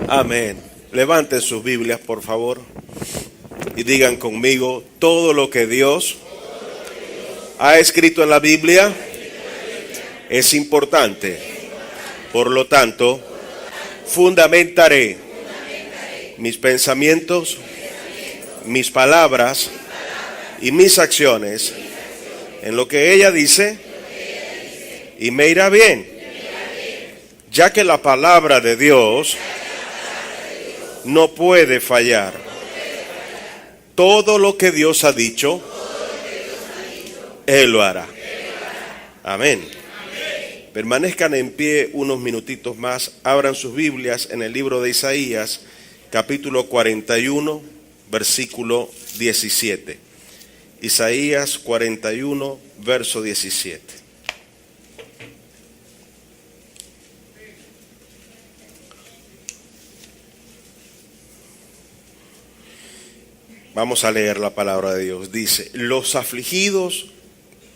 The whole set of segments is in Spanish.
Amén. Levanten sus Biblias, por favor, y digan conmigo: todo lo que Dios ha escrito en la Biblia es importante. Por lo tanto, fundamentaré mis pensamientos, mis palabras y mis acciones en lo que ella dice, y me irá bien, ya que la palabra de Dios no puede fallar. Todo lo que Dios ha dicho, Él lo hará. Amén. Permanezcan en pie unos minutitos más. Abran sus Biblias en el libro de Isaías, capítulo 41, versículo 17. Isaías 41, verso 17. Vamos a leer la palabra de Dios. Dice: los afligidos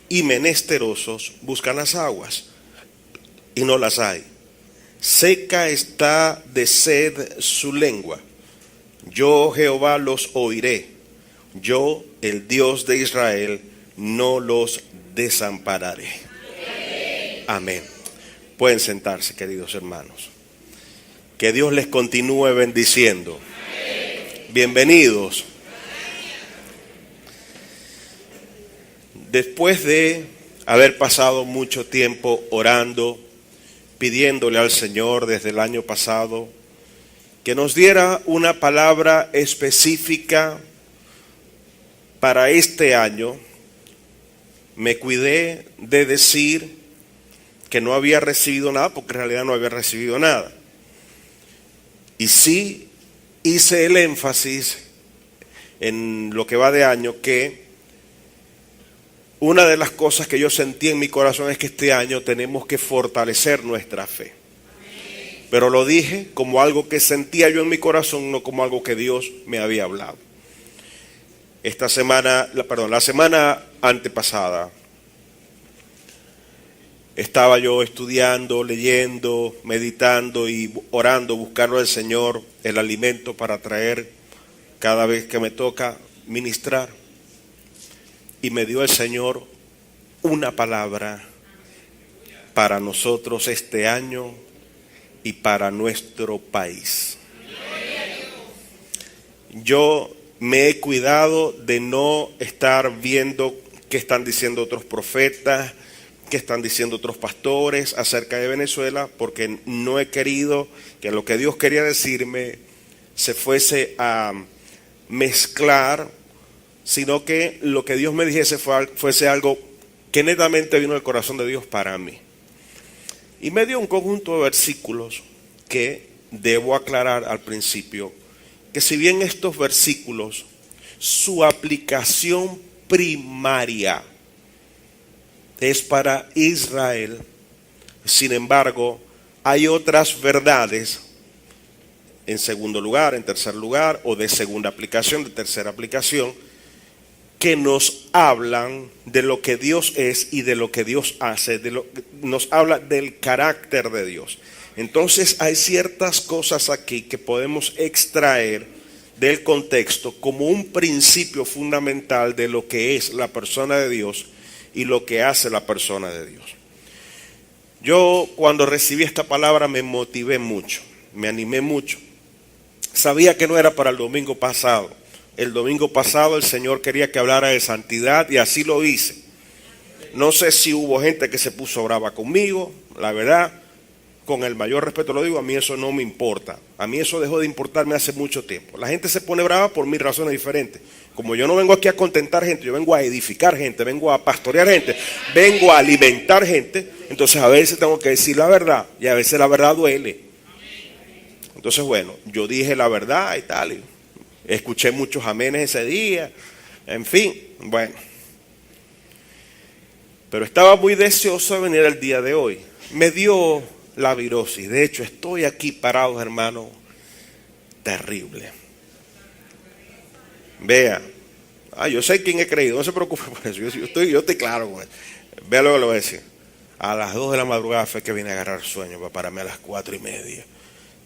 y menesterosos buscan las aguas, y no las hay. Seca está de sed su lengua. Yo, Jehová, los oiré. Yo, el Dios de Israel, no los desampararé. Amén. Pueden sentarse, queridos hermanos. Que Dios les continúe bendiciendo. Bienvenidos. Después de haber pasado mucho tiempo orando, pidiéndole al Señor desde el año pasado que nos diera una palabra específica para este año, me cuidé de decir que no había recibido nada, porque en realidad no había recibido nada. Y sí hice el énfasis en lo que va de año que una de las cosas que yo sentí en mi corazón es que este año tenemos que fortalecer nuestra fe. Pero lo dije como algo que sentía yo en mi corazón, no como algo que Dios me había hablado. La semana antepasada estaba yo estudiando, leyendo, meditando y orando, buscando al Señor el alimento para traer cada vez que me toca ministrar. Y me dio el Señor una palabra para nosotros este año y para nuestro país. Yo me he cuidado de no estar viendo qué están diciendo otros profetas, qué están diciendo otros pastores acerca de Venezuela, porque no he querido que lo que Dios quería decirme se fuese a mezclar, sino que lo que Dios me dijese fuese algo que netamente vino del corazón de Dios para mí. Y me dio un conjunto de versículos que debo aclarar al principio, que si bien estos versículos, su aplicación primaria es para Israel, sin embargo, hay otras verdades en segundo lugar, en tercer lugar, o de segunda aplicación, de tercera aplicación, que nos hablan de lo que Dios es y de lo que Dios hace, nos habla del carácter de Dios. Entonces hay ciertas cosas aquí que podemos extraer del contexto como un principio fundamental de lo que es la persona de Dios y lo que hace la persona de Dios. Yo cuando recibí esta palabra me motivé mucho, me animé mucho. Sabía que no era para el domingo pasado. El domingo pasado el Señor quería que hablara de santidad y así lo hice. No sé si hubo gente que se puso brava conmigo, la verdad, con el mayor respeto lo digo, a mí eso no me importa. A mí eso dejó de importarme hace mucho tiempo. La gente se pone brava por mil razones diferentes. Como yo no vengo aquí a contentar gente, yo vengo a edificar gente, vengo a pastorear gente, vengo a alimentar gente, entonces a veces tengo que decir la verdad y a veces la verdad duele. Entonces bueno, yo dije la verdad y tal, y escuché muchos amenes ese día, en fin, bueno. Pero estaba muy deseoso de venir el día de hoy. Me dio la virosis. De hecho, estoy aquí parado, hermano, terrible. Vea. Yo sé quién he creído, no se preocupe por eso. Yo estoy claro con eso. Vea lo que le voy a decir. A las 2 de la madrugada fue que vine a agarrar sueño para pararme a las 4:30.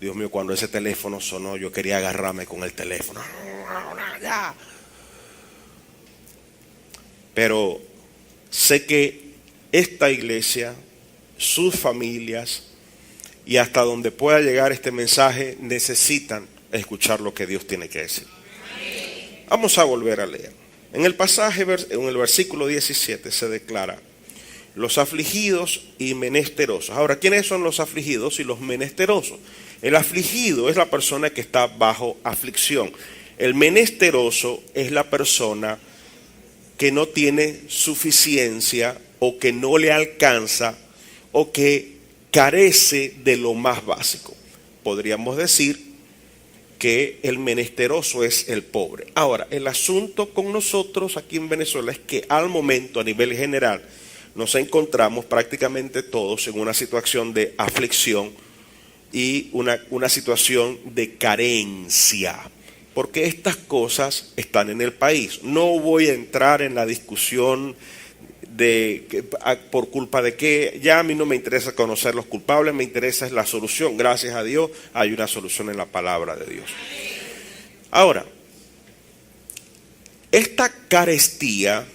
Dios mío, cuando ese teléfono sonó, yo quería agarrarme con el teléfono. Ya. Pero sé que esta iglesia, sus familias y hasta donde pueda llegar este mensaje necesitan escuchar lo que Dios tiene que decir. Vamos a volver a leer. En el pasaje, en el versículo 17 se declara: los afligidos y menesterosos. Ahora, ¿quiénes son los afligidos y los menesterosos? El afligido es la persona que está bajo aflicción. El menesteroso es la persona que no tiene suficiencia o que no le alcanza o que carece de lo más básico. Podríamos decir que el menesteroso es el pobre. Ahora, el asunto con nosotros aquí en Venezuela es que al momento, a nivel general, nos encontramos prácticamente todos en una situación de aflicción y una situación de carencia, porque estas cosas están en el país. No voy a entrar en la discusión de por culpa de qué. Ya a mí no me interesa conocer los culpables, me interesa es la solución. Gracias a Dios hay una solución en la palabra de Dios. Ahora, esta carestía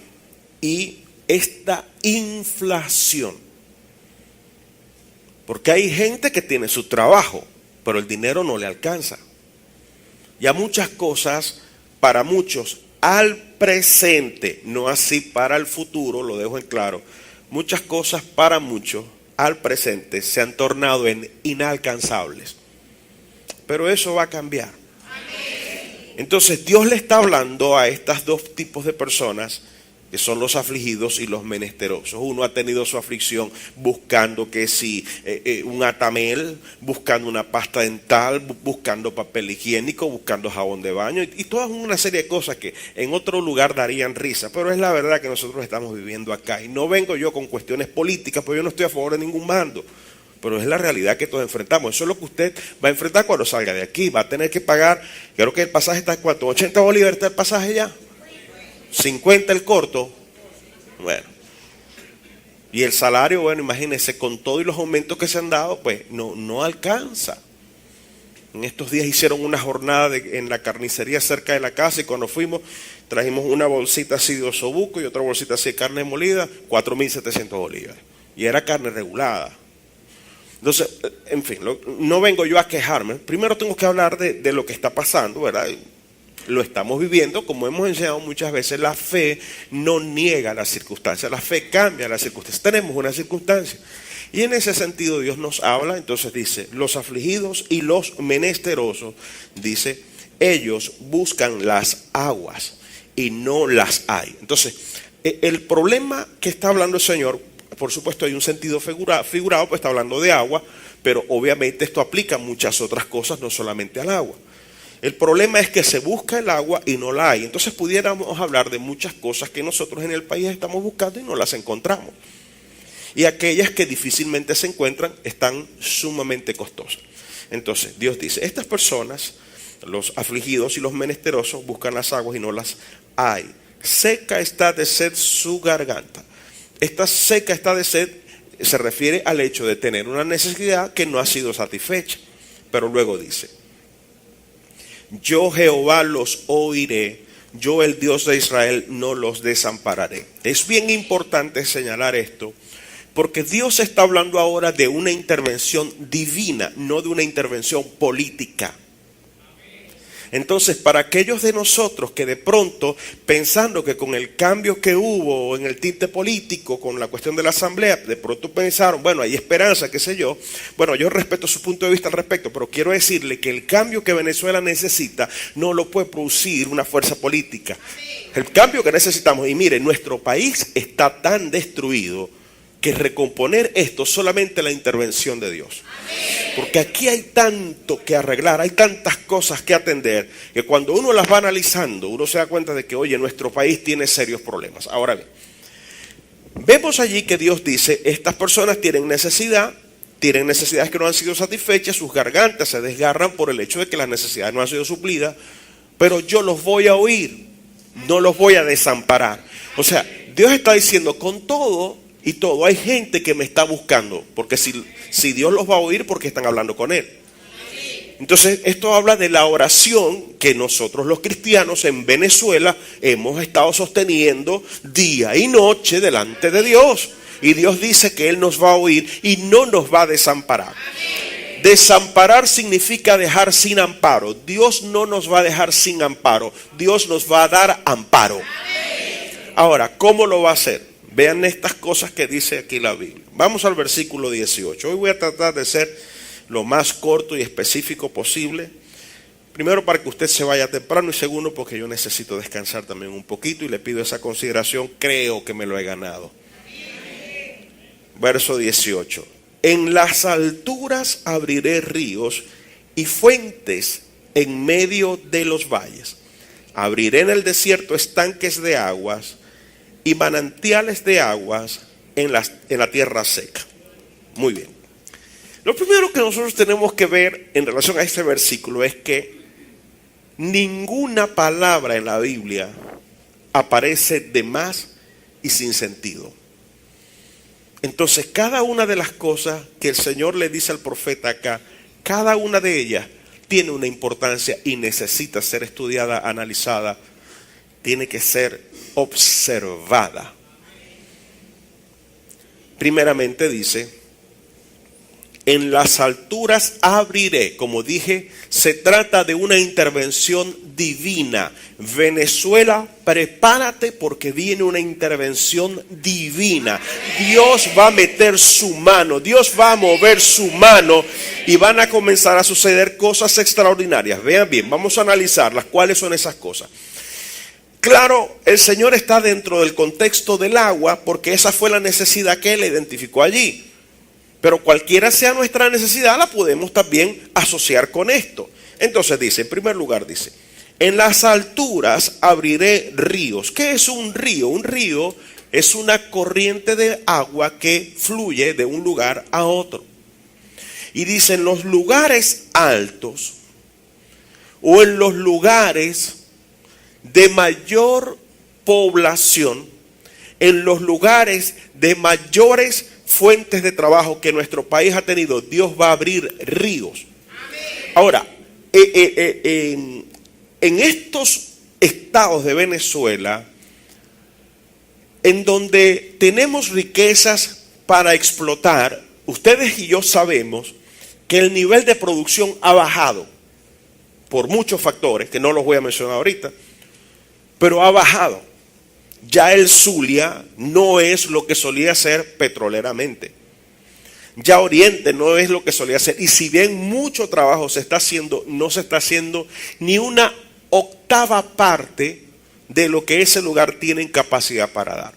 y esta inflación, porque hay gente que tiene su trabajo, pero el dinero no le alcanza. Ya muchas cosas, para muchos, al presente, no así para el futuro, lo dejo en claro, muchas cosas para muchos, al presente, se han tornado en inalcanzables. Pero eso va a cambiar. Entonces Dios le está hablando a estos dos tipos de personas, que son los afligidos y los menesterosos. Uno ha tenido su aflicción buscando que si un atamel, buscando una pasta dental, buscando papel higiénico, buscando jabón de baño y toda una serie de cosas que en otro lugar darían risa, pero es la verdad que nosotros estamos viviendo acá. Y no vengo yo con cuestiones políticas, porque yo no estoy a favor de ningún bando, pero es la realidad que todos enfrentamos. Eso es lo que usted va a enfrentar cuando salga de aquí. Va a tener que pagar, creo que el pasaje está en ¿cuánto? 80 bolívares está el pasaje ya. 50 el corto. Bueno, y el salario, bueno, imagínense, con todo y los aumentos que se han dado, pues no alcanza. En estos días hicieron una jornada en la carnicería cerca de la casa, y cuando fuimos trajimos una bolsita así de osobuco y otra bolsita así de carne molida, 4.700 bolívares, y era carne regulada. Entonces, en fin, no vengo yo a quejarme. Primero tengo que hablar de lo que está pasando, ¿verdad? Lo estamos viviendo, como hemos enseñado muchas veces. La fe no niega las circunstancias, la fe cambia las circunstancias. Tenemos una circunstancia y en ese sentido Dios nos habla. Entonces dice: los afligidos y los menesterosos, dice, ellos buscan las aguas y no las hay. Entonces, el problema que está hablando el Señor, por supuesto hay un sentido figurado, pues está hablando de agua, pero obviamente esto aplica a muchas otras cosas, no solamente al agua. El problema es que se busca el agua y no la hay. Entonces pudiéramos hablar de muchas cosas que nosotros en el país estamos buscando y no las encontramos. Y aquellas que difícilmente se encuentran están sumamente costosas. Entonces Dios dice: estas personas, los afligidos y los menesterosos, buscan las aguas y no las hay. Seca está de sed su garganta. Esta seca está de sed se refiere al hecho de tener una necesidad que no ha sido satisfecha. Pero luego dice: yo Jehová los oiré, yo el Dios de Israel no los desampararé. Es bien importante señalar esto, porque Dios está hablando ahora de una intervención divina, no de una intervención política. Entonces, para aquellos de nosotros que de pronto, pensando que con el cambio que hubo en el tinte político, con la cuestión de la asamblea, de pronto pensaron, bueno, hay esperanza, qué sé yo. Bueno, yo respeto su punto de vista al respecto, pero quiero decirle que el cambio que Venezuela necesita no lo puede producir una fuerza política. El cambio que necesitamos, y mire, nuestro país está tan destruido que recomponer esto solamente la intervención de Dios. Porque aquí hay tanto que arreglar, hay tantas cosas que atender, que cuando uno las va analizando, uno se da cuenta de que, oye, nuestro país tiene serios problemas. Ahora bien, vemos allí que Dios dice: estas personas tienen necesidades que no han sido satisfechas, sus gargantas se desgarran por el hecho de que las necesidades no han sido suplidas, pero yo los voy a oír, no los voy a desamparar. O sea, Dios está diciendo: con todo y todo, hay gente que me está buscando, porque si Dios los va a oír, porque están hablando con Él. Entonces, esto habla de la oración que nosotros los cristianos en Venezuela hemos estado sosteniendo día y noche delante de Dios. Y Dios dice que Él nos va a oír y no nos va a desamparar. Desamparar significa dejar sin amparo. Dios no nos va a dejar sin amparo. Dios nos va a dar amparo. Ahora, ¿cómo lo va a hacer? Vean estas cosas que dice aquí la Biblia. Vamos al versículo 18. Hoy voy a tratar de ser lo más corto y específico posible. Primero, para que usted se vaya temprano, y segundo, porque yo necesito descansar también un poquito y le pido esa consideración. Creo que me lo he ganado. Verso 18. En las alturas abriré ríos y fuentes en medio de los valles. Abriré en el desierto estanques de aguas y manantiales de aguas en la tierra seca. Muy bien. Lo primero que nosotros tenemos que ver en relación a este versículo es que ninguna palabra en la Biblia aparece de más y sin sentido. Entonces, cada una de las cosas que el Señor le dice al profeta acá, cada una de ellas tiene una importancia y necesita ser estudiada, analizada, tiene que ser observada. Primeramente dice, en las alturas abriré. Como dije, se trata de una intervención divina. Venezuela, prepárate porque viene una intervención divina. Dios va a meter su mano, Dios va a mover su mano y van a comenzar a suceder cosas extraordinarias. Vean bien, vamos a analizarlas. ¿Cuáles son esas cosas? Claro, el Señor está dentro del contexto del agua porque esa fue la necesidad que Él identificó allí. Pero cualquiera sea nuestra necesidad, la podemos también asociar con esto. Entonces dice, en primer lugar dice, en las alturas abriré ríos. ¿Qué es un río? Un río es una corriente de agua que fluye de un lugar a otro. Y dice, en los lugares altos o en los lugares de mayor población, en los lugares de mayores fuentes de trabajo que nuestro país ha tenido, Dios va a abrir ríos. Ahora, en estos estados de Venezuela, en donde tenemos riquezas para explotar, ustedes y yo sabemos que el nivel de producción ha bajado por muchos factores, que no los voy a mencionar ahorita, pero ha bajado. Ya el Zulia no es lo que solía ser petroleramente. Ya Oriente no es lo que solía ser. Y si bien mucho trabajo se está haciendo, no se está haciendo ni una octava parte de lo que ese lugar tiene capacidad para dar.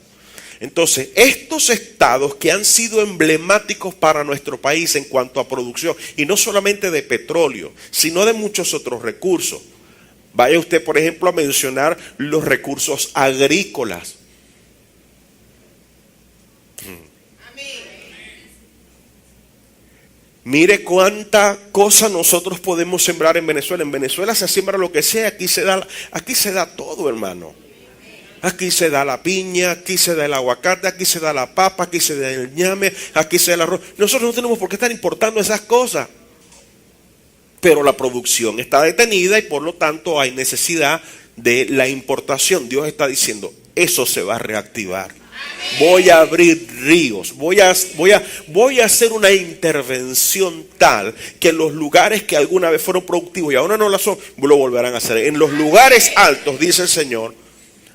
Entonces, estos estados que han sido emblemáticos para nuestro país en cuanto a producción, y no solamente de petróleo, sino de muchos otros recursos. Vaya usted, por ejemplo, a mencionar los recursos agrícolas. Mire cuánta cosa nosotros podemos sembrar en Venezuela. En Venezuela se siembra lo que sea, aquí se da todo, hermano. Aquí se da la piña, aquí se da el aguacate, aquí se da la papa, aquí se da el ñame, aquí se da el arroz. Nosotros no tenemos por qué estar importando esas cosas. Pero la producción está detenida y por lo tanto hay necesidad de la importación. Dios está diciendo, eso se va a reactivar. Voy a abrir ríos, voy a hacer una intervención tal que los lugares que alguna vez fueron productivos y ahora no lo son, lo volverán a hacer. En los lugares altos, dice el Señor,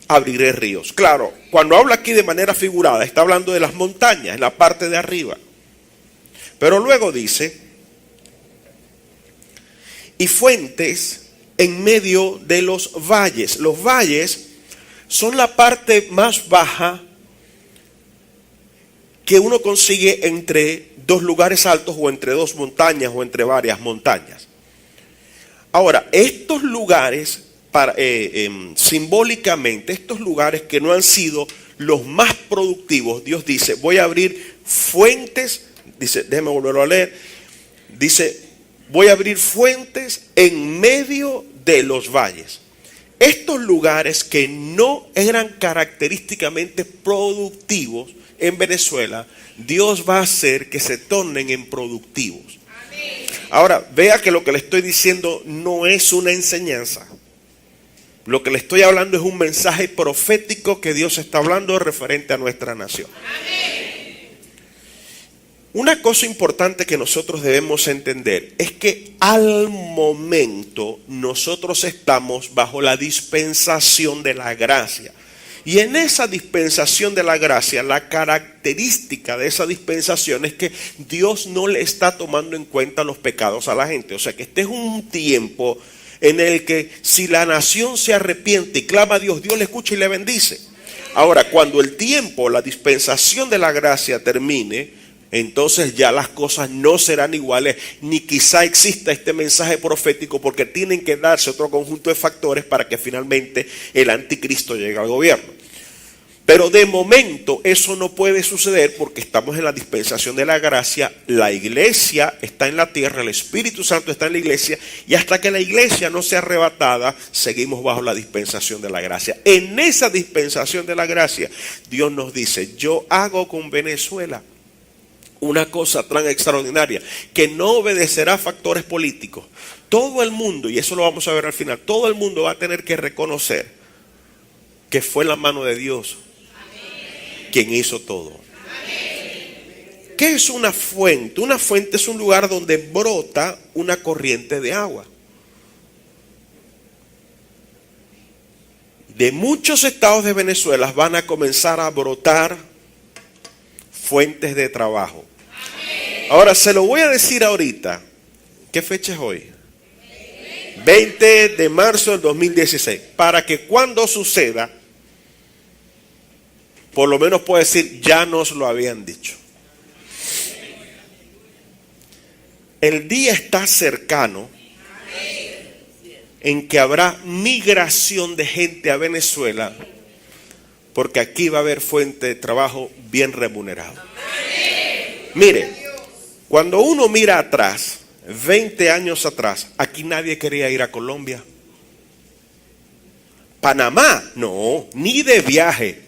abriré ríos. Claro, cuando habla aquí de manera figurada, está hablando de las montañas, en la parte de arriba. Pero luego dice, y fuentes en medio de los valles. Los valles son la parte más baja que uno consigue entre dos lugares altos o entre dos montañas o entre varias montañas. Ahora, estos lugares, simbólicamente, estos lugares que no han sido los más productivos, Dios dice, voy a abrir fuentes, dice, déjeme volverlo a leer, dice, voy a abrir fuentes en medio de los valles. Estos lugares que no eran característicamente productivos en Venezuela, Dios va a hacer que se tornen en productivos. Ahora, vea que lo que le estoy diciendo no es una enseñanza. Lo que le estoy hablando es un mensaje profético que Dios está hablando referente a nuestra nación. Una cosa importante que nosotros debemos entender es que al momento nosotros estamos bajo la dispensación de la gracia. Y en esa dispensación de la gracia, la característica de esa dispensación es que Dios no le está tomando en cuenta los pecados a la gente. O sea que este es un tiempo en el que si la nación se arrepiente y clama a Dios, Dios le escucha y le bendice. Ahora, cuando el tiempo, la dispensación de la gracia termine, entonces ya las cosas no serán iguales, ni quizá exista este mensaje profético, porque tienen que darse otro conjunto de factores para que finalmente el anticristo llegue al gobierno. Pero de momento eso no puede suceder porque estamos en la dispensación de la gracia. La iglesia está en la tierra, el Espíritu Santo está en la iglesia, y hasta que la iglesia no sea arrebatada, seguimos bajo la dispensación de la gracia. En esa dispensación de la gracia, Dios nos dice: yo hago con Venezuela una cosa tan extraordinaria que no obedecerá a factores políticos. Todo el mundo, y eso lo vamos a ver al final, todo el mundo va a tener que reconocer que fue la mano de Dios quien hizo todo. ¿Qué es una fuente? Una fuente es un lugar donde brota una corriente de agua. De muchos estados de Venezuela van a comenzar a brotar fuentes de trabajo. Ahora se lo voy a decir ahorita. ¿Qué fecha es hoy? 20 de marzo del 2016. Para que cuando suceda, por lo menos puedo decir, ya nos lo habían dicho. El día está cercano en que habrá migración de gente a Venezuela, porque aquí va a haber fuente de trabajo bien remunerado. Mire, cuando uno mira atrás, 20 años atrás, aquí nadie quería ir a Colombia. Panamá, no, ni de viaje.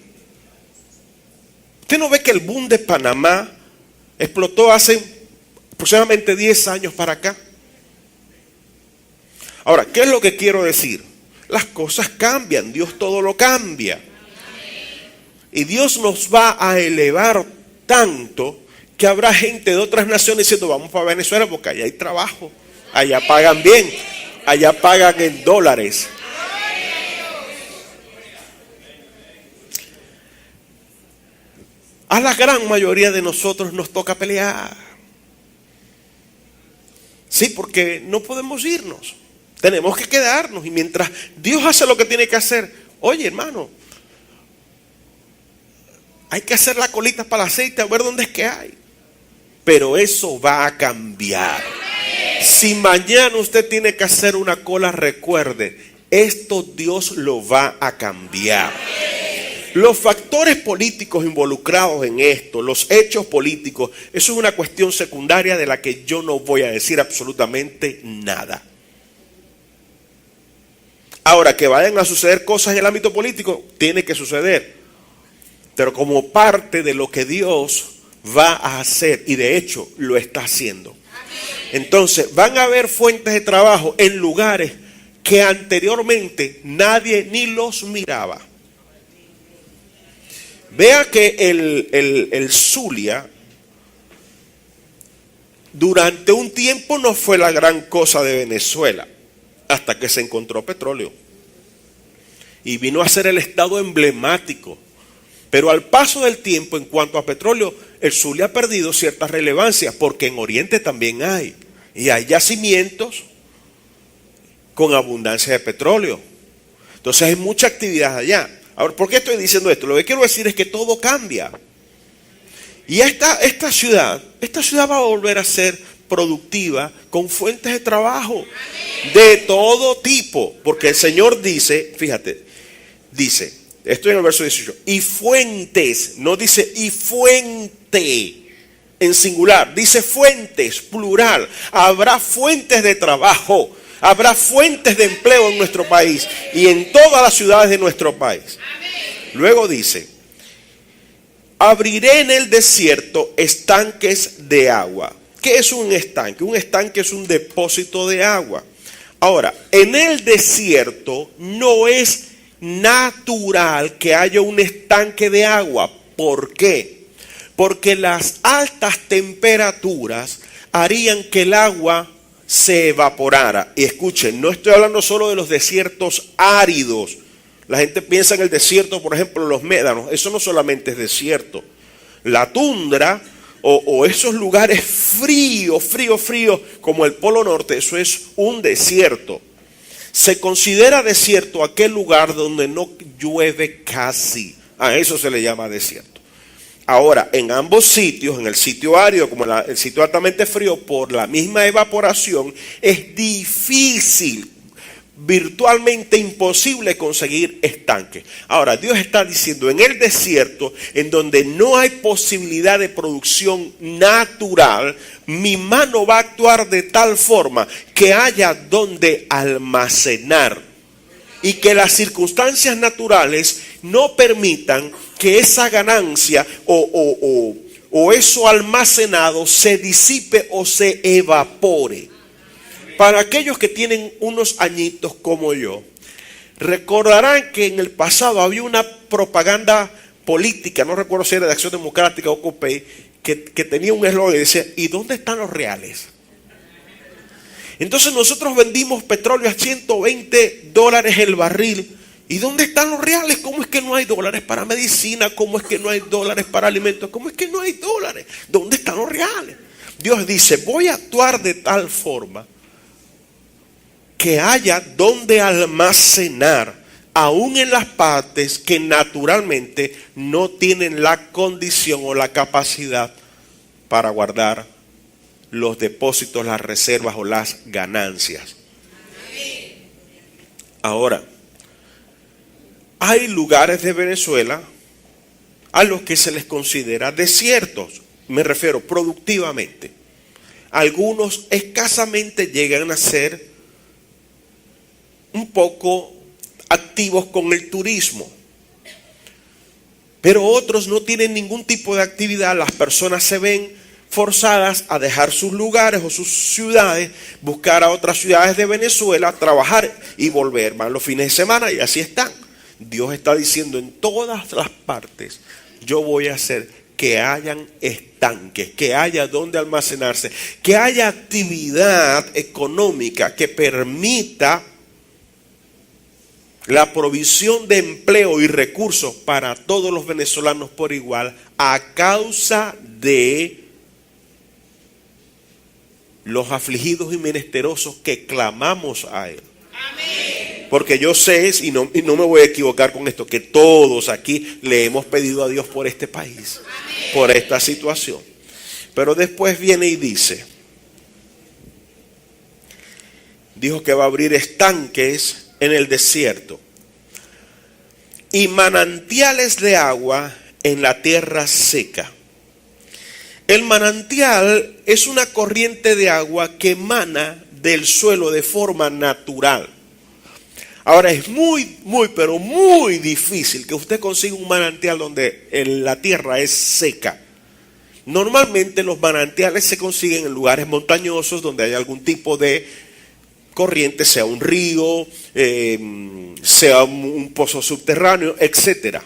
¿Usted no ve que el boom de Panamá explotó hace aproximadamente 10 años para acá? Ahora, ¿qué es lo que quiero decir? Las cosas cambian, Dios todo lo cambia. Y Dios nos va a elevar tanto que habrá gente de otras naciones diciendo: vamos para Venezuela porque allá hay trabajo, allá pagan bien, allá pagan en dólares. A la gran mayoría de nosotros nos toca pelear. Sí, porque no podemos irnos. Tenemos que quedarnos. Y mientras Dios hace lo que tiene que hacer, oye, hermano, hay que hacer la colita para el aceite, a ver dónde es que hay. Pero eso va a cambiar. Si mañana usted tiene que hacer una cola, recuerde, esto Dios lo va a cambiar. Los factores políticos involucrados en esto, los hechos políticos, eso es una cuestión secundaria de la que yo no voy a decir absolutamente nada. Ahora, que vayan a suceder cosas en el ámbito político, tiene que suceder. Pero como parte de lo que Dios va a hacer, y de hecho lo está haciendo. Entonces, van a haber fuentes de trabajo en lugares que anteriormente nadie ni los miraba. Vea que el Zulia durante un tiempo no fue la gran cosa de Venezuela, hasta que se encontró petróleo y vino a ser el estado emblemático. Pero al paso del tiempo, en cuanto a petróleo, el Zulia ha perdido cierta relevancia, porque en Oriente también hay, y hay yacimientos con abundancia de petróleo. Entonces hay mucha actividad allá. Ahora, ¿por qué estoy diciendo esto? Lo que quiero decir es que todo cambia. Y esta ciudad va a volver a ser productiva con fuentes de trabajo de todo tipo. Porque el Señor dice, fíjate, dice, estoy en el verso 18, y fuentes, no dice y fuente en singular, dice fuentes, plural. Habrá fuentes de trabajo. Habrá fuentes de empleo en nuestro país y en todas las ciudades de nuestro país. Luego dice: abriré en el desierto estanques de agua. ¿Qué es un estanque? Un estanque es un depósito de agua. Ahora, en el desierto no es natural que haya un estanque de agua. ¿Por qué? Porque las altas temperaturas harían que el agua se evaporara. Y escuchen, no estoy hablando solo de los desiertos áridos. La gente piensa en el desierto, por ejemplo, los médanos. Eso no solamente es desierto. La tundra o esos lugares fríos, como el Polo Norte, eso es un desierto. Se considera desierto aquel lugar donde no llueve casi. A eso se le llama desierto. Ahora, en ambos sitios, en el sitio árido como el sitio altamente frío, por la misma evaporación, es difícil, virtualmente imposible conseguir estanques. Ahora, Dios está diciendo, en el desierto, en donde no hay posibilidad de producción natural, mi mano va a actuar de tal forma que haya donde almacenar. Y que las circunstancias naturales no permitan que esa ganancia o eso almacenado se disipe o se evapore. Para aquellos que tienen unos añitos como yo, recordarán que en el pasado había una propaganda política, no recuerdo si era de Acción Democrática o COPEI, que tenía un eslogan que decía, ¿y dónde están los reales? Entonces nosotros vendimos petróleo a $120 el barril. ¿Y dónde están los reales? ¿Cómo es que no hay dólares para medicina? ¿Cómo es que no hay dólares para alimentos? ¿Cómo es que no hay dólares? ¿Dónde están los reales? Dios dice, voy a actuar de tal forma que haya donde almacenar, aún en las partes que naturalmente no tienen la condición o la capacidad para guardar los depósitos, las reservas o las ganancias. Ahora, hay lugares de Venezuela a los que se les considera desiertos, me refiero productivamente. Algunos escasamente llegan a ser un poco activos con el turismo, pero otros no tienen ningún tipo de actividad. Las personas se ven forzadas a dejar sus lugares o sus ciudades, buscar a otras ciudades de Venezuela, trabajar y volver. Van los fines de semana y así están. Dios está diciendo en todas las partes, yo voy a hacer que hayan estanques, que haya donde almacenarse, que haya actividad económica que permita la provisión de empleo y recursos para todos los venezolanos por igual, a causa de los afligidos y menesterosos que clamamos a Él. Amén. Porque yo sé, y no me voy a equivocar con esto, que todos aquí le hemos pedido a Dios por este país, amén, por esta situación. Pero después viene y dijo que va a abrir estanques en el desierto y manantiales de agua en la tierra seca. El manantial es una corriente de agua que emana del suelo de forma natural. Ahora es pero muy difícil que usted consiga un manantial donde la tierra es seca. Normalmente los manantiales se consiguen en lugares montañosos donde hay algún tipo de corriente, sea un río, sea un pozo subterráneo, etc.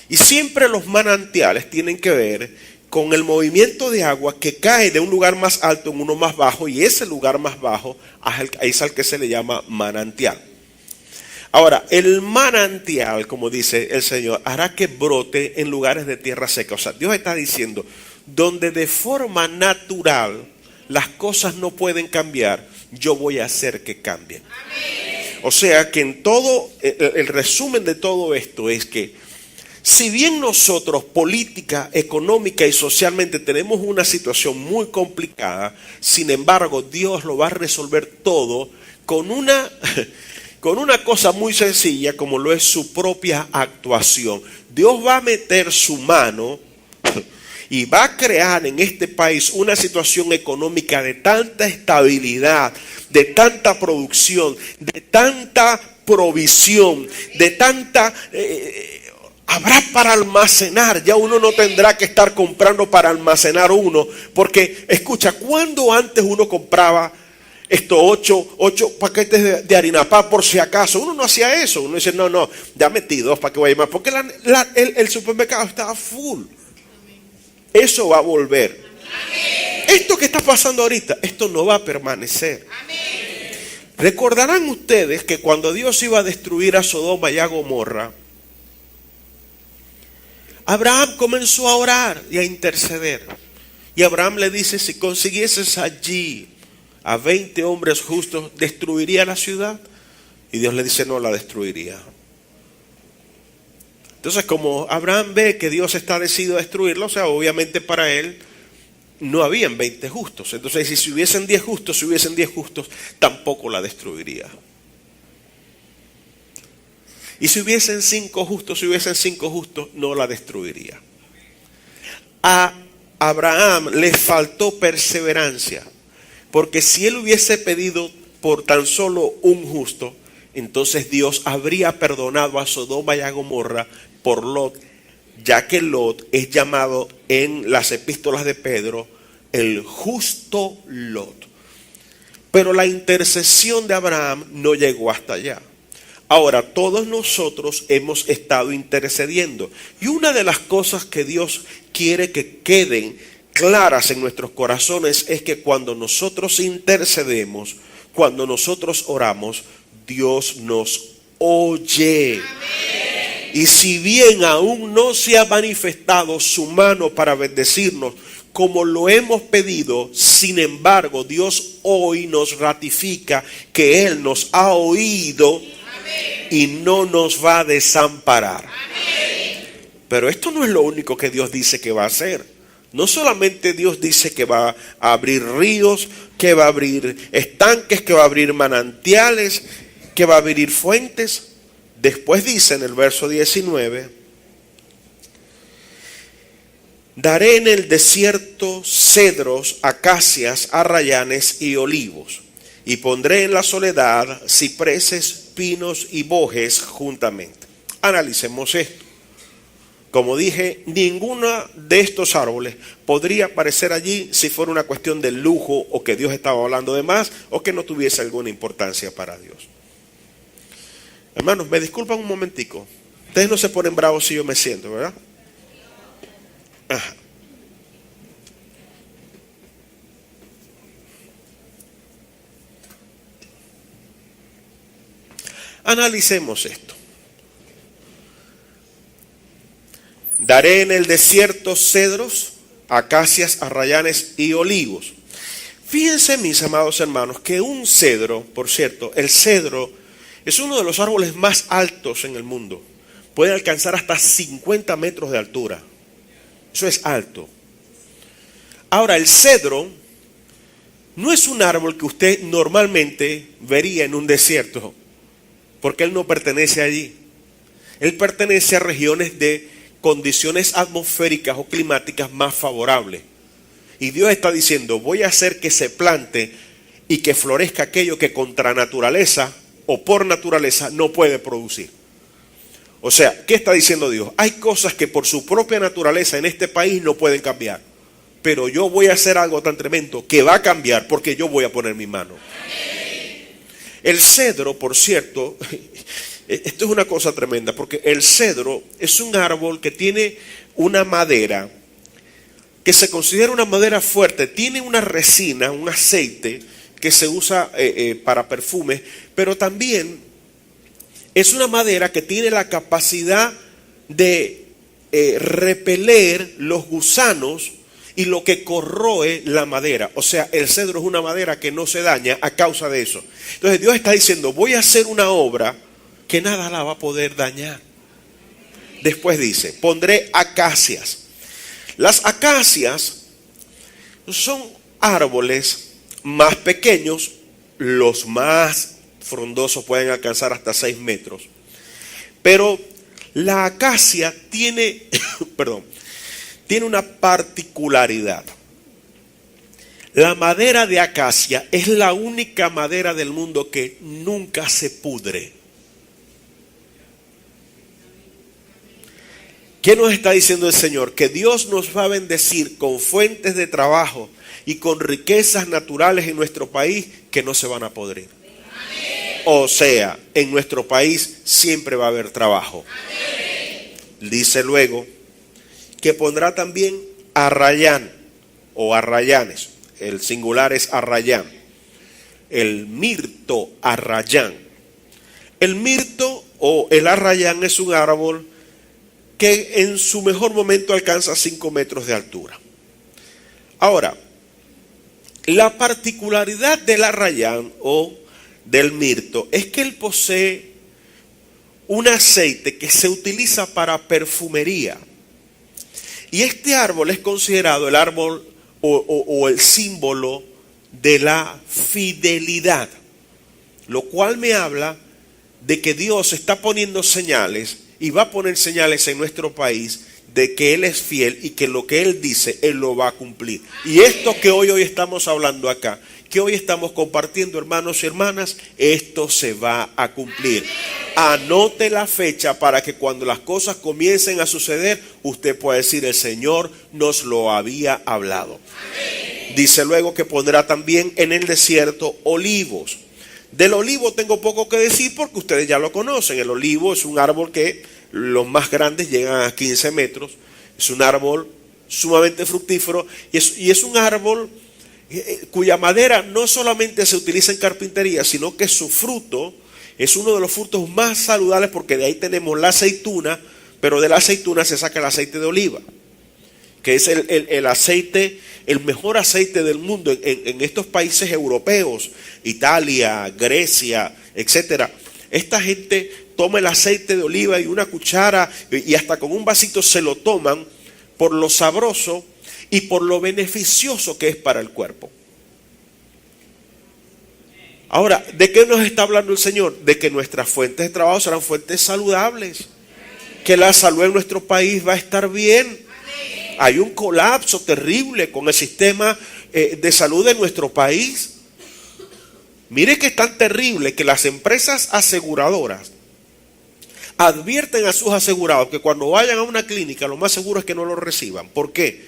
Y siempre los manantiales tienen que ver con el movimiento de agua que cae de un lugar más alto en uno más bajo, y ese lugar más bajo es al que se le llama manantial. Ahora, el manantial, como dice el Señor, hará que brote en lugares de tierra seca. O sea, Dios está diciendo, donde de forma natural las cosas no pueden cambiar, yo voy a hacer que cambien. Amén. O sea que en todo, el resumen de todo esto es que si bien nosotros política, económica y socialmente tenemos una situación muy complicada, sin embargo Dios lo va a resolver todo con una cosa muy sencilla como lo es su propia actuación. Dios va a meter su mano y va a crear en este país una situación económica de tanta estabilidad, de tanta producción, de tanta provisión, de tanta Habrá para almacenar. Ya uno no tendrá que estar comprando para almacenar uno. Porque, escucha, ¿cuándo antes uno compraba estos ocho paquetes de harina pan por si acaso? Uno no hacía eso. Uno dice, no, ya metí 2 para que vaya más. Porque el supermercado estaba full. Eso va a volver. Esto que está pasando ahorita, esto no va a permanecer. Recordarán ustedes que cuando Dios iba a destruir a Sodoma y a Gomorra, Abraham comenzó a orar y a interceder. Y Abraham le dice, si consiguieses allí a 20 hombres justos, ¿destruiría la ciudad? Y Dios le dice, no la destruiría. Entonces, como Abraham ve que Dios está decidido a destruirlo, o sea, obviamente para él no habían 20 justos. Entonces, si hubiesen 10 justos, tampoco la destruiría. Y si hubiesen 5 justos, no la destruiría. A Abraham le faltó perseverancia, porque si él hubiese pedido por tan solo un justo, entonces Dios habría perdonado a Sodoma y a Gomorra por Lot, ya que Lot es llamado en las epístolas de Pedro el justo Lot. Pero la intercesión de Abraham no llegó hasta allá. Ahora, todos nosotros hemos estado intercediendo. Y una de las cosas que Dios quiere que queden claras en nuestros corazones es que cuando nosotros intercedemos, cuando nosotros oramos, Dios nos oye. Amén. Y si bien aún no se ha manifestado su mano para bendecirnos como lo hemos pedido, sin embargo, Dios hoy nos ratifica que Él nos ha oído y no nos va a desamparar. Amén. Pero esto no es lo único que Dios dice que va a hacer. No solamente Dios dice que va a abrir ríos, que va a abrir estanques, que va a abrir manantiales, que va a abrir fuentes. Después dice en el verso 19, daré en el desierto cedros, acacias, arrayanes y olivos, y pondré en la soledad cipreses, pinos y bojes juntamente. Analicemos esto. Como dije, ninguno de estos árboles podría aparecer allí si fuera una cuestión de lujo o que Dios estaba hablando de más o que no tuviese alguna importancia para Dios. Hermanos, me disculpan un momentico. Ustedes no se ponen bravos si yo me siento, ¿verdad? Ajá. Analicemos esto. Daré en el desierto cedros, acacias, arrayanes y olivos. Fíjense, mis amados hermanos, que un cedro, por cierto, el cedro es uno de los árboles más altos en el mundo. Puede alcanzar hasta 50 metros de altura. Eso es alto. Ahora, el cedro no es un árbol que usted normalmente vería en un desierto, porque él no pertenece allí. Él pertenece a regiones de condiciones atmosféricas o climáticas más favorables. Y Dios está diciendo, voy a hacer que se plante y que florezca aquello que contra naturaleza o por naturaleza no puede producir. O sea, ¿qué está diciendo Dios? Hay cosas que por su propia naturaleza en este país no pueden cambiar. Pero yo voy a hacer algo tan tremendo que va a cambiar porque yo voy a poner mi mano. El cedro, por cierto, esto es una cosa tremenda, porque el cedro es un árbol que tiene una madera que se considera una madera fuerte, tiene una resina, un aceite que se usa para perfumes, pero también es una madera que tiene la capacidad de repeler los gusanos y lo que corroe la madera. O sea, el cedro es una madera que no se daña a causa de eso. Entonces Dios está diciendo, voy a hacer una obra que nada la va a poder dañar. Después dice, pondré acacias. Las acacias son árboles más pequeños, los más frondosos pueden alcanzar hasta 6 metros. Pero la acacia tiene, tiene una particularidad. La madera de acacia es la única madera del mundo que nunca se pudre. ¿Qué nos está diciendo el Señor? Que Dios nos va a bendecir con fuentes de trabajo y con riquezas naturales en nuestro país que no se van a podrir. Amén. O sea, en nuestro país siempre va a haber trabajo. Amén. Dice luego que pondrá también arrayán o arrayanes. El singular es arrayán. El mirto arrayán. El mirto o el arrayán es un árbol que en su mejor momento alcanza 5 metros de altura. Ahora, la particularidad del arrayán o del mirto es que él posee un aceite que se utiliza para perfumería. Y este árbol es considerado el árbol o el símbolo de la fidelidad, lo cual me habla de que Dios está poniendo señales y va a poner señales en nuestro país de que Él es fiel y que lo que Él dice, Él lo va a cumplir. Y esto que hoy estamos hablando acá, que hoy estamos compartiendo, hermanos y hermanas, esto se va a cumplir. Anote la fecha para que cuando las cosas comiencen a suceder, usted pueda decir, el Señor nos lo había hablado. Dice luego que pondrá también en el desierto olivos. Del olivo tengo poco que decir porque ustedes ya lo conocen. El olivo es un árbol que los más grandes llegan a 15 metros. Es un árbol sumamente fructífero y es un árbol cuya madera no solamente se utiliza en carpintería, sino que su fruto es uno de los frutos más saludables porque de ahí tenemos la aceituna, pero de la aceituna se saca el aceite de oliva, que es el aceite, el mejor aceite del mundo en estos países europeos, Italia, Grecia, etcétera. Esta gente toma el aceite de oliva y una cuchara y hasta con un vasito se lo toman por lo sabroso y por lo beneficioso que es para el cuerpo. Ahora, ¿de qué nos está hablando el Señor? De que nuestras fuentes de trabajo serán fuentes saludables, que la salud en nuestro país va a estar bien. Hay un colapso terrible con el sistema de salud de nuestro país. Mire que es tan terrible que las empresas aseguradoras advierten a sus asegurados que cuando vayan a una clínica lo más seguro es que no lo reciban. ¿Por qué?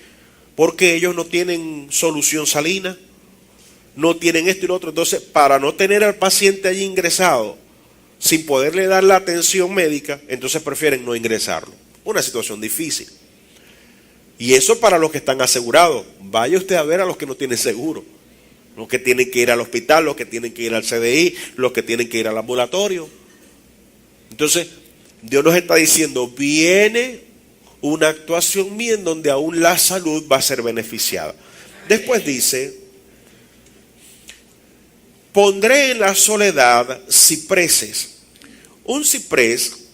Porque ellos no tienen solución salina, no tienen esto y lo otro. Entonces, para no tener al paciente allí ingresado sin poderle dar la atención médica, entonces prefieren no ingresarlo. Una situación difícil. Y eso para los que están asegurados. Vaya usted a ver a los que no tienen seguro. Los que tienen que ir al hospital, los que tienen que ir al CDI, los que tienen que ir al ambulatorio. Entonces, Dios nos está diciendo, viene una actuación mía en donde aún la salud va a ser beneficiada. Después dice, pondré en la soledad cipreses. Un ciprés,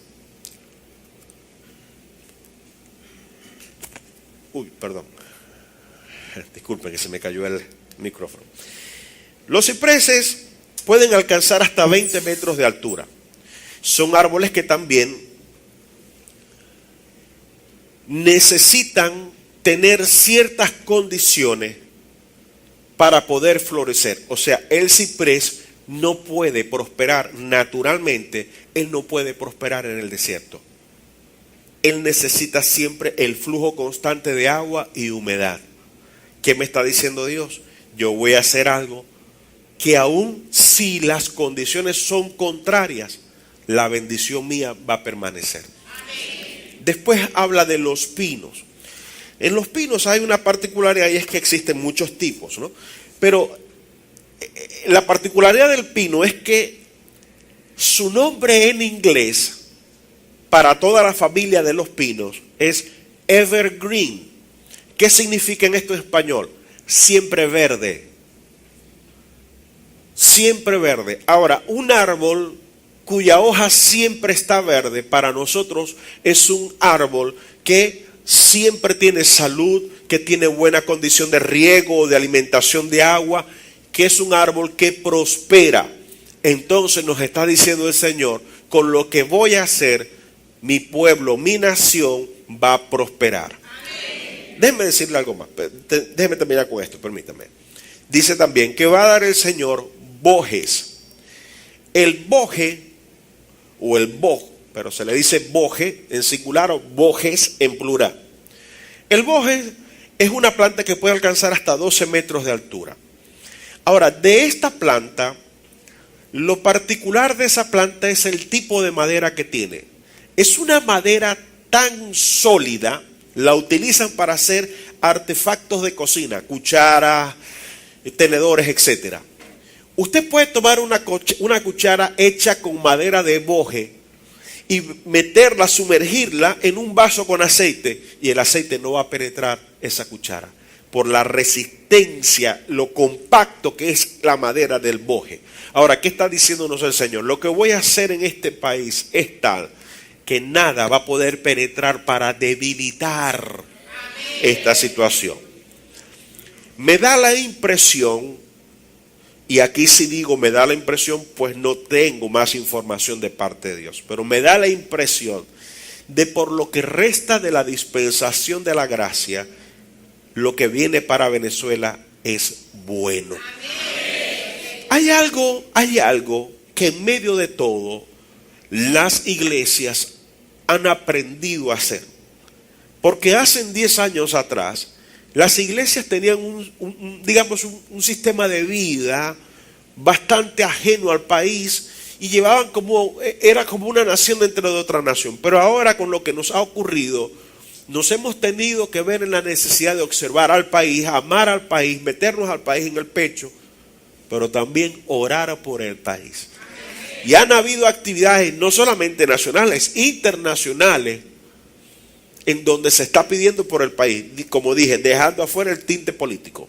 disculpen que se me cayó el micrófono. Los cipreses pueden alcanzar hasta 20 metros de altura. Son árboles que también necesitan tener ciertas condiciones para poder florecer. O sea, el ciprés no puede prosperar naturalmente, él no puede prosperar en el desierto. Él necesita siempre el flujo constante de agua y humedad. ¿Qué me está diciendo Dios? Yo voy a hacer algo que aun si las condiciones son contrarias, la bendición mía va a permanecer. Amén. Después habla de los pinos. En los pinos hay una particularidad y es que existen muchos tipos, ¿no? Pero la particularidad del pino es que su nombre en inglés para toda la familia de los pinos es evergreen. ¿Qué significa en esto en español? Siempre verde. Siempre verde. Ahora, un árbol cuya hoja siempre está verde, para nosotros es un árbol que siempre tiene salud, que tiene buena condición de riego, de alimentación de agua, que es un árbol que prospera. Entonces nos está diciendo el Señor, con lo que voy a hacer, mi pueblo, mi nación va a prosperar. Amén. Déjeme decirle algo más, déjeme terminar con esto, permítame. Dice también que va a dar el Señor bojes. El boje o el boj pero se le dice boje en singular o bojes en plural. El boje es una planta que puede alcanzar hasta 12 metros de altura. Ahora, de esta planta, lo particular de esa planta es el tipo de madera que tiene. Es una madera tan sólida, la utilizan para hacer artefactos de cocina, cucharas, tenedores, etc. Usted puede tomar una cuchara hecha con madera de boje y meterla, sumergirla en un vaso con aceite, y el aceite no va a penetrar esa cuchara por la resistencia, lo compacto que es la madera del boje. Ahora, ¿qué está diciéndonos el Señor? Lo que voy a hacer en este país es tal que nada va a poder penetrar para debilitar esta situación. Me da la impresión, y aquí sí digo me da la impresión, pues no tengo más información de parte de Dios, pero me da la impresión de por lo que resta de la dispensación de la gracia, lo que viene para Venezuela es bueno. Hay algo que en medio de todo las iglesias han aprendido a hacer. Porque hace 10 años atrás las iglesias tenían un sistema de vida bastante ajeno al país y era como una nación dentro de otra nación. Pero ahora, con lo que nos ha ocurrido, nos hemos tenido que ver en la necesidad de observar al país, amar al país, meternos al país en el pecho, pero también orar por el país. Y han habido actividades no solamente nacionales, internacionales, en donde se está pidiendo por el país, como dije, dejando afuera el tinte político.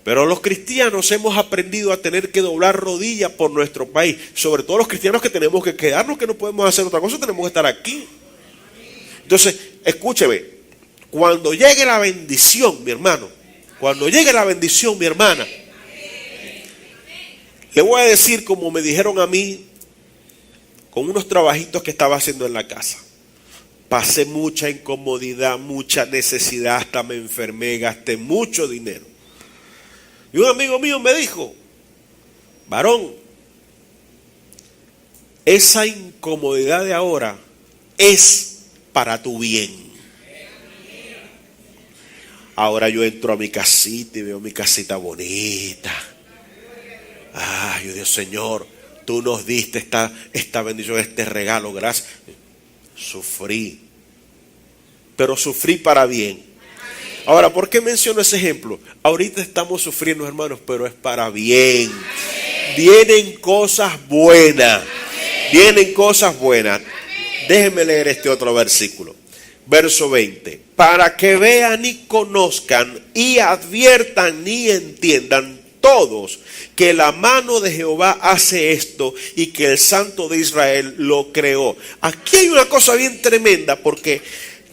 Pero los cristianos hemos aprendido a tener que doblar rodillas por nuestro país, sobre todo los cristianos que tenemos que quedarnos, que no podemos hacer otra cosa, tenemos que estar aquí. Entonces, escúcheme, cuando llegue la bendición, mi hermano, cuando llegue la bendición, mi hermana, le voy a decir como me dijeron a mí con unos trabajitos que estaba haciendo en la casa. Pasé mucha incomodidad, mucha necesidad, hasta me enfermé, gasté mucho dinero. Y un amigo mío me dijo: varón, esa incomodidad de ahora es para tu bien. Ahora yo entro a mi casita y veo mi casita bonita. Ay, Dios, Señor, tú nos diste esta bendición, este regalo, gracias. Sufrí, pero sufrí para bien. Ahora, ¿por qué menciono ese ejemplo? Ahorita estamos sufriendo, hermanos, pero es para bien. Vienen cosas buenas. Vienen cosas buenas. Déjenme leer este otro versículo. Verso 20. Para que vean y conozcan y adviertan y entiendan todos que la mano de Jehová hace esto y que el Santo de Israel lo creó. Aquí hay una cosa bien tremenda, porque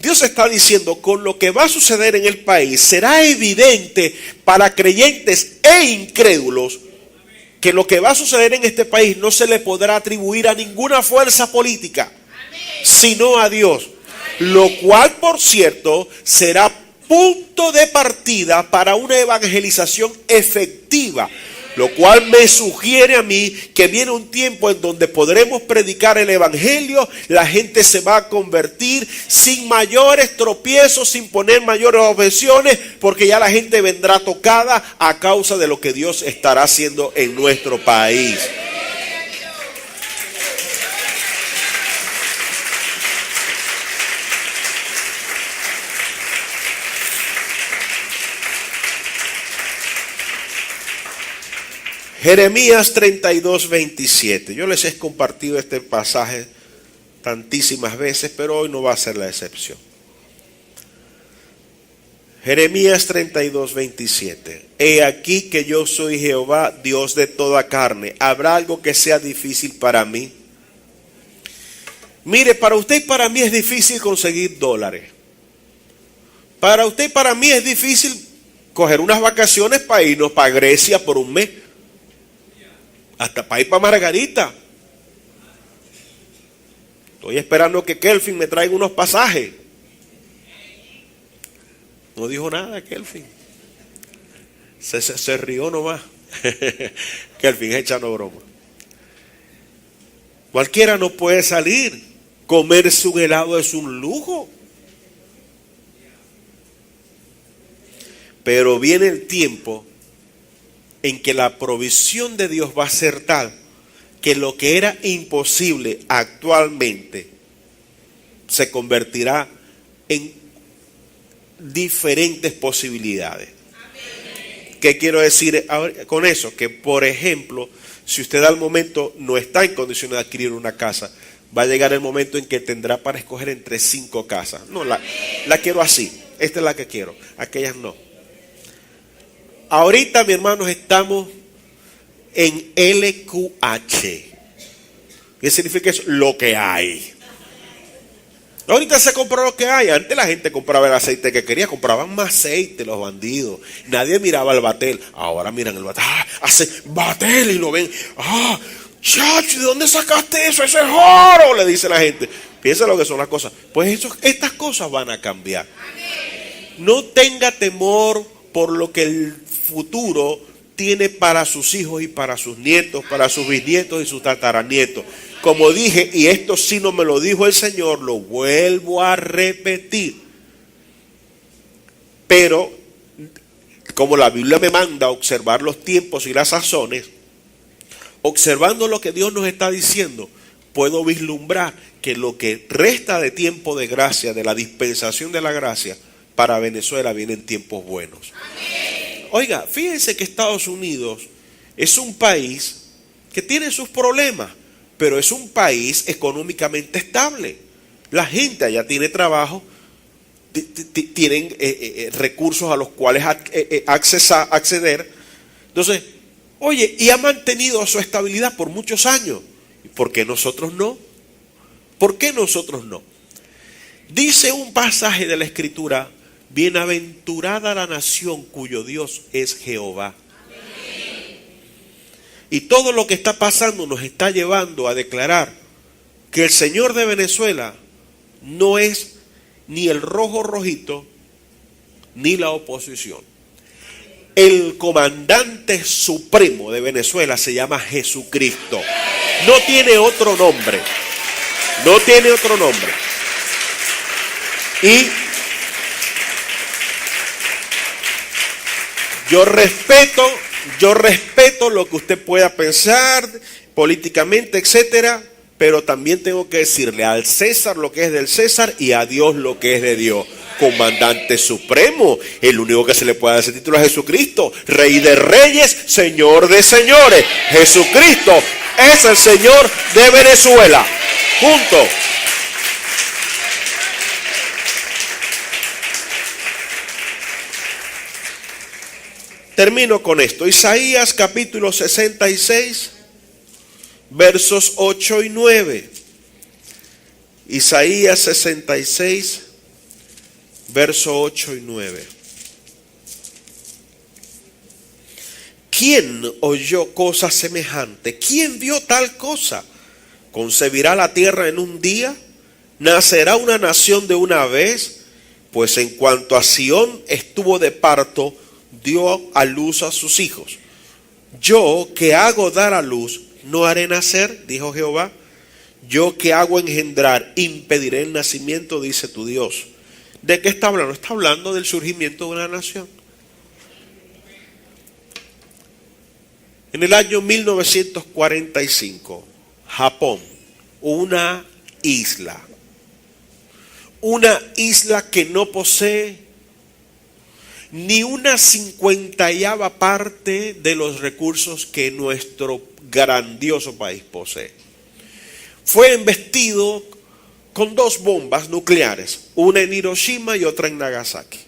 Dios está diciendo, con lo que va a suceder en el país, será evidente para creyentes e incrédulos que lo que va a suceder en este país no se le podrá atribuir a ninguna fuerza política, sino a Dios. Lo cual, por cierto, será punto de partida para una evangelización efectiva, lo cual me sugiere a mí que viene un tiempo en donde podremos predicar el evangelio, la gente se va a convertir sin mayores tropiezos, sin poner mayores objeciones, porque ya la gente vendrá tocada a causa de lo que Dios estará haciendo en nuestro país. Jeremías 32, 27. Yo les he compartido este pasaje tantísimas veces, pero hoy no va a ser la excepción. Jeremías 32, 27. He aquí que yo soy Jehová, Dios de toda carne. ¿Habrá algo que sea difícil para mí? Mire, para usted y para mí es difícil conseguir dólares. Para usted y para mí es difícil coger unas vacaciones para irnos para Grecia por un mes. Hasta para ir para Margarita. Estoy esperando que Kelvin me traiga unos pasajes. No dijo nada Kelvin. Se rió nomás. Kelvin echando broma. Cualquiera no puede salir. Comerse un helado es un lujo. Pero viene el tiempo en que la provisión de Dios va a ser tal que lo que era imposible actualmente se convertirá en diferentes posibilidades. ¿Qué quiero decir con eso? Que, por ejemplo, si usted al momento no está en condiciones de adquirir una casa, va a llegar el momento en que tendrá para escoger entre 5 casas. No, la quiero así. Esta es la que quiero. Aquellas no. Ahorita, mi hermanos, estamos en LQH. ¿Qué significa eso? Lo que hay. Ahorita se compró lo que hay. Antes la gente compraba el aceite que quería. Compraban más aceite los bandidos. Nadie miraba el batel. Ahora miran el batel. Hace batel y lo ven. Chacho, ¿de dónde sacaste eso? Ese es oro, le dice la gente. Piensa lo que son las cosas. Pues estas cosas van a cambiar. No tenga temor por lo que el futuro tiene para sus hijos y para sus nietos, para sus bisnietos y sus tataranietos. Como dije, y esto sí no me lo dijo el Señor, lo vuelvo a repetir. Pero, como la Biblia me manda a observar los tiempos y las sazones, observando lo que Dios nos está diciendo, puedo vislumbrar que lo que resta de tiempo de gracia, de la dispensación de la gracia, para Venezuela vienen tiempos buenos. Oiga, fíjense que Estados Unidos es un país que tiene sus problemas, pero es un país económicamente estable. La gente allá tiene trabajo, tienen recursos a los cuales acceder. Entonces, oye, y ha mantenido su estabilidad por muchos años. ¿Por qué nosotros no? ¿Por qué nosotros no? Dice un pasaje de la Escritura: bienaventurada la nación cuyo Dios es Jehová. Y todo lo que está pasando nos está llevando a declarar que el Señor de Venezuela no es ni el rojo rojito ni la oposición. El comandante supremo de Venezuela se llama Jesucristo. No tiene otro nombre. No tiene otro nombre. Y yo respeto lo que usted pueda pensar políticamente, etcétera, pero también tengo que decirle al César lo que es del César y a Dios lo que es de Dios. Comandante supremo, el único que se le puede dar ese título es Jesucristo, Rey de reyes, Señor de señores. Jesucristo es el Señor de Venezuela. Punto. Termino con esto. Isaías capítulo 66, versos 8 y 9. Isaías 66, verso 8 y 9. ¿Quién oyó cosa semejante? ¿Quién vio tal cosa? ¿Concebirá la tierra en un día? ¿Nacerá una nación de una vez? Pues en cuanto a Sión estuvo de parto, dio a luz a sus hijos. Yo que hago dar a luz, no haré nacer, dijo Jehová. Yo que hago engendrar, impediré el nacimiento, dice tu Dios. ¿De qué está hablando? Está hablando del surgimiento de una nación. En el año 1945, Japón, una isla que no posee ni una 50ª parte de los recursos que nuestro grandioso país posee. Fue embestido con 2 bombas nucleares, una en Hiroshima y otra en Nagasaki.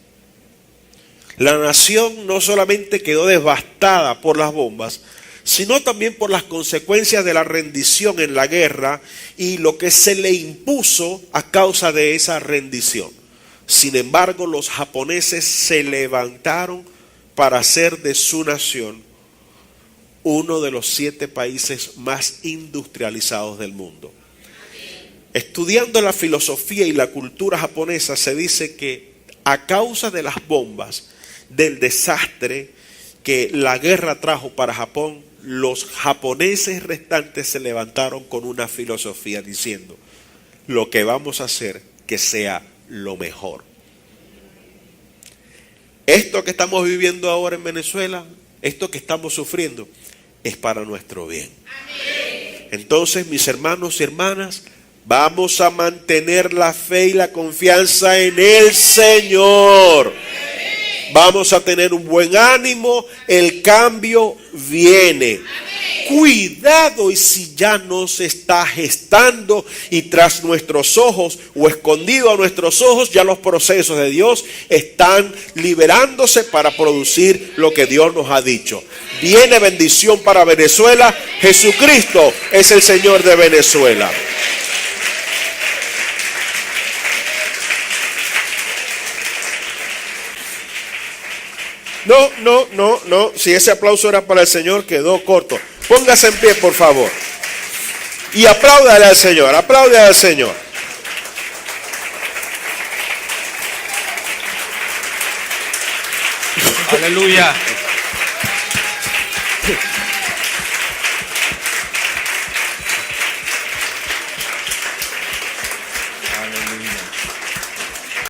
La nación no solamente quedó devastada por las bombas, sino también por las consecuencias de la rendición en la guerra y lo que se le impuso a causa de esa rendición. Sin embargo, los japoneses se levantaron para hacer de su nación uno de los 7 países más industrializados del mundo. Estudiando la filosofía y la cultura japonesa, se dice que a causa de las bombas, del desastre que la guerra trajo para Japón, los japoneses restantes se levantaron con una filosofía diciendo: lo que vamos a hacer que sea lo mejor. Esto que estamos viviendo ahora en Venezuela, esto que estamos sufriendo, es para nuestro bien. Entonces, mis hermanos y hermanas, vamos a mantener la fe y la confianza en el Señor. Vamos a tener un buen ánimo, el cambio viene. Cuidado y si ya no se está gestando y tras nuestros ojos o escondido a nuestros ojos, ya los procesos de Dios están liberándose para producir lo que Dios nos ha dicho. Viene bendición para Venezuela. Jesucristo es el Señor de Venezuela. No. Si ese aplauso era para el Señor, quedó corto. Póngase en pie, por favor. Y apláudale al Señor, apláudale al Señor. Aleluya.